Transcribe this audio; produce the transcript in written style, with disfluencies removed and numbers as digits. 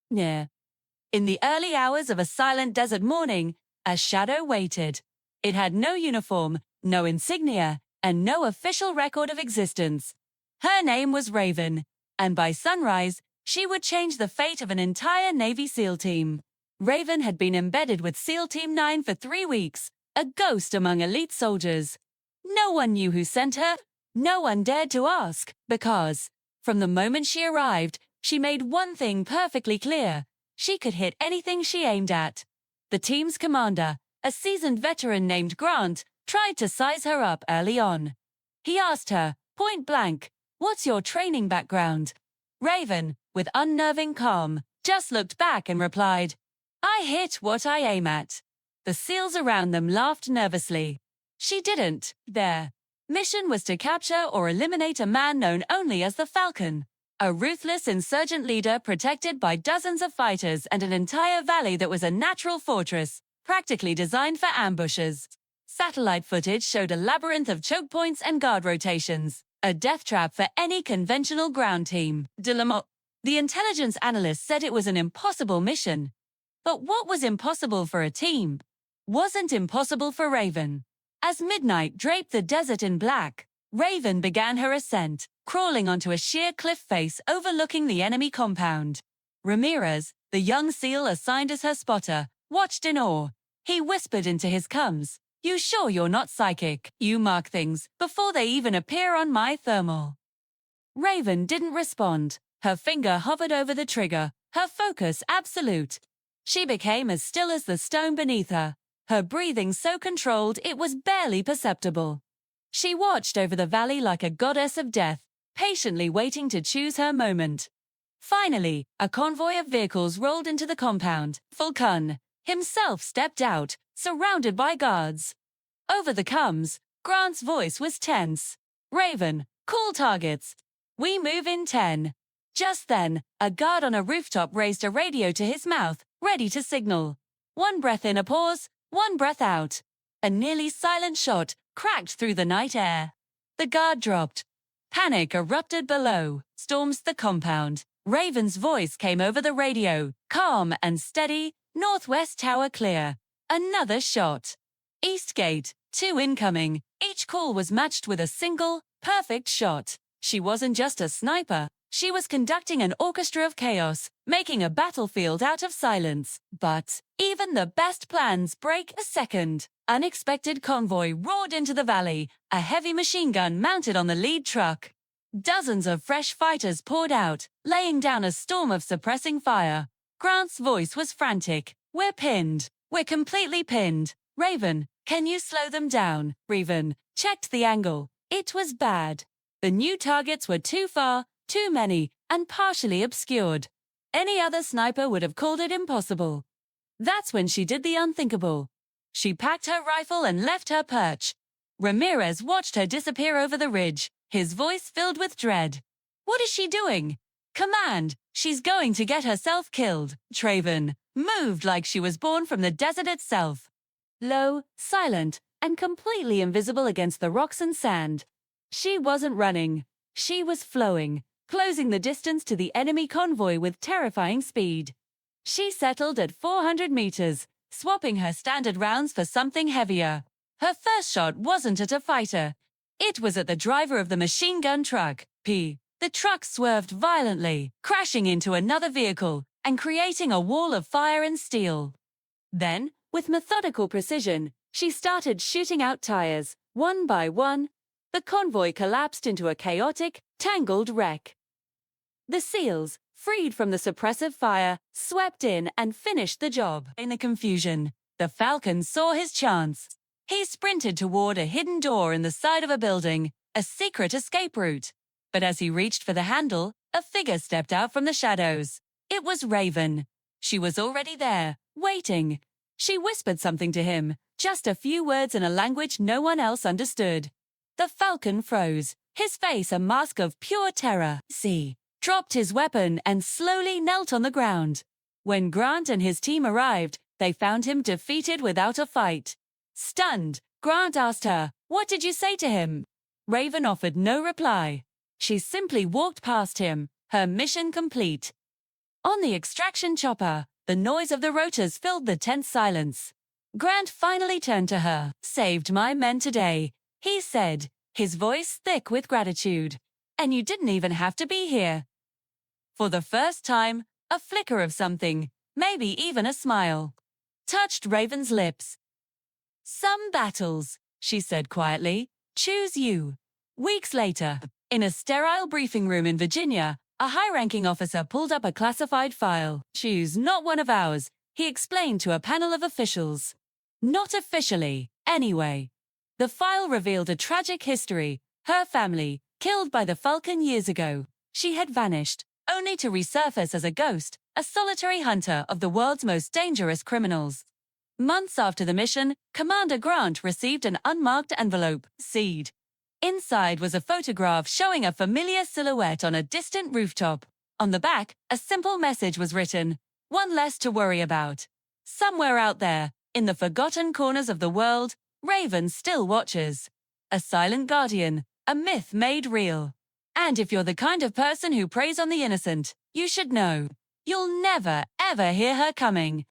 Near. In the early hours of a silent desert morning, a shadow waited. It had no uniform, no insignia, and no official record of existence. Her name was Raven, and by sunrise, she would change the fate of an entire Navy SEAL team. Raven had been embedded with SEAL Team 9 for 3 weeks, a ghost among elite soldiers. No one knew who sent her. No one dared to ask, because, from the moment she arrived, she made one thing perfectly clear. She could hit anything she aimed at. The team's commander, a seasoned veteran named Grant, tried to size her up early on. He asked her, point blank, "What's your training background?" Raven, with unnerving calm, just looked back and replied, "I hit what I aim at." The SEALs around them laughed nervously. She didn't. Their mission was to capture or eliminate a man known only as the Falcon, a ruthless insurgent leader protected by dozens of fighters and an entire valley that was a natural fortress, practically designed for ambushes. Satellite footage showed a labyrinth of choke points and guard rotations, a death trap for any conventional ground team. The intelligence analyst said it was an impossible mission. But what was impossible for a team wasn't impossible for Raven. As midnight draped the desert in black, Raven began her ascent, crawling onto a sheer cliff face overlooking the enemy compound. Ramirez, the young SEAL assigned as her spotter, watched in awe. He whispered into his cums, "You sure you're not psychic? You mark things before they even appear on my thermal." Raven didn't respond. Her finger hovered over the trigger, her focus absolute. She became as still as the stone beneath her, her breathing so controlled it was barely perceptible. She watched over the valley like a goddess of death, patiently waiting to choose her moment. Finally, a convoy of vehicles rolled into the compound. Falcon himself stepped out, surrounded by guards. Over the comms, Grant's voice was tense. "Raven, call targets. We move in 10. Just then, a guard on a rooftop raised a radio to his mouth, ready to signal. One breath in, a pause, one breath out. A nearly silent shot cracked through the night air. The guard dropped. Panic erupted below, storms the compound. Raven's voice came over the radio, calm and steady, northwest tower clear. Another shot. East gate, 2 incoming. Each call was matched with a single, perfect shot. She wasn't just a sniper. She was conducting an orchestra of chaos, making a battlefield out of silence. But even the best plans break a second. Unexpected convoy roared into the valley, a heavy machine gun mounted on the lead truck. Dozens of fresh fighters poured out, laying down a storm of suppressing fire. Grant's voice was frantic. "We're pinned. We're completely pinned. Raven, can you slow them down?" Raven checked the angle. It was bad. The new targets were too far, too many, and partially obscured. Any other sniper would have called it impossible. That's when she did the unthinkable. She packed her rifle and left her perch. Ramirez watched her disappear over the ridge, his voice filled with dread. "What is she doing?" "Command, she's going to get herself killed." Raven moved like she was born from the desert itself. Low, silent, and completely invisible against the rocks and sand. She wasn't running. She was flowing, closing the distance to the enemy convoy with terrifying speed. She settled at 400 meters, swapping her standard rounds for something heavier. Her first shot wasn't at a fighter. It was at the driver of the machine gun truck. The truck swerved violently, crashing into another vehicle and creating a wall of fire and steel. Then, with methodical precision, she started shooting out tires, one by one. The convoy collapsed into a chaotic, tangled wreck. The SEALs, freed from the suppressive fire, swept in and finished the job. In the confusion, the Falcon saw his chance. He sprinted toward a hidden door in the side of a building, a secret escape route. But as he reached for the handle, a figure stepped out from the shadows. It was Raven. She was already there, waiting. She whispered something to him, just a few words in a language no one else understood. The Falcon froze, his face a mask of pure terror. Dropped his weapon and slowly knelt on the ground. When Grant and his team arrived, they found him defeated without a fight. Stunned, Grant asked her, "What did you say to him?" Raven offered no reply. She simply walked past him, her mission complete. On the extraction chopper, the noise of the rotors filled the tense silence. Grant finally turned to her. "Saved my men today," he said, his voice thick with gratitude. "And you didn't even have to be here." For the first time, a flicker of something, maybe even a smile, touched Raven's lips. "Some battles," she said quietly, "choose you." Weeks later, in a sterile briefing room in Virginia, a high-ranking officer pulled up a classified file. "Choose not one of ours," he explained to a panel of officials. "Not officially, anyway." The file revealed a tragic history. Her family, killed by the Falcon years ago. She had vanished, only to resurface as a ghost, a solitary hunter of the world's most dangerous criminals. Months after the mission, Commander Grant received an unmarked envelope, sealed. Inside was a photograph showing a familiar silhouette on a distant rooftop. On the back, a simple message was written, "One less to worry about." Somewhere out there, in the forgotten corners of the world, Raven still watches. A silent guardian, a myth made real. And if you're the kind of person who preys on the innocent, you should know. You'll never, ever hear her coming.